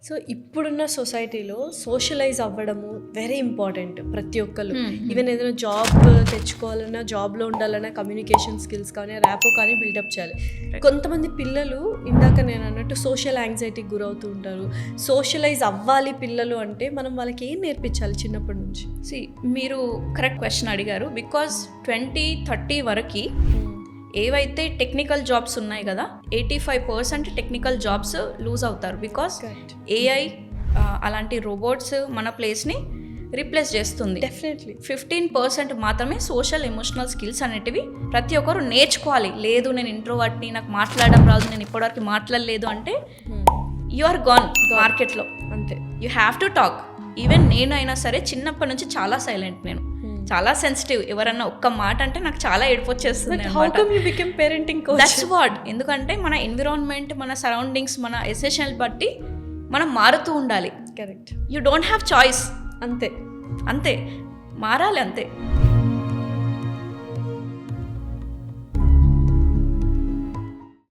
So ఇప్పుడున్న సొసైటీలో socialise అవ్వడము వెరీ ఇంపార్టెంట్. ప్రతి ఒక్కరు ఈవెన్ ఏదైనా జాబ్ తెచ్చుకోవాలన్నా, జాబ్లో ఉండాలన్నా కమ్యూనికేషన్ స్కిల్స్ కానీ ర్యాపో కానీ బిల్డప్ చేయాలి. కొంతమంది పిల్లలు ఇందాక నేను అన్నట్టు సోషల్ యాంగ్జైటీకి గురవుతూ ఉంటారు. సోషలైజ్ అవ్వాలి పిల్లలు అంటే మనం వాళ్ళకి ఏం నేర్పించాలి చిన్నప్పటి నుంచి? మీరు కరెక్ట్ క్వశ్చన్ అడిగారు. బికాజ్ 2030 వరకు ఏవైతే టెక్నికల్ జాబ్స్ ఉన్నాయి కదా, 85% టెక్నికల్ జాబ్స్ లూజ్ అవుతారు. బికాస్ ఏఐ అలాంటి రోబోట్స్ మన ప్లేస్ని రీప్లేస్ చేస్తుంది. డెఫినెట్లీ 15% మాత్రమే సోషల్ ఎమోషనల్ స్కిల్స్ అనేటివి ప్రతి ఒక్కరు నేర్చుకోవాలి. లేదు నేను ఇంట్రోవర్ట్ని, నాకు మాట్లాడడం రాదు, నేను ఇప్పటివరకు మాట్లాడలేదు అంటే యు ఆర్ గాన్ మార్కెట్లో. అంతే. You have to talk. Even నేనైనా సరే చిన్నప్పటి నుంచి చాలా సైలెంట్, నేను చాలా సెన్సిటివ్. ఎవరన్నా ఒక్క మాట అంటే నాకు చాలా ఏడుపు వచ్చేస్తుంది. That's what. ఎందుకంటే మన ఎన్విరాన్మెంట్, మన సరౌండింగ్స్, మన ఎసెన్షియల్ బట్టి మనం మారుతూ ఉండాలి. Correct. You don't have choice. అంతే అంతే, మారాలి అంతే.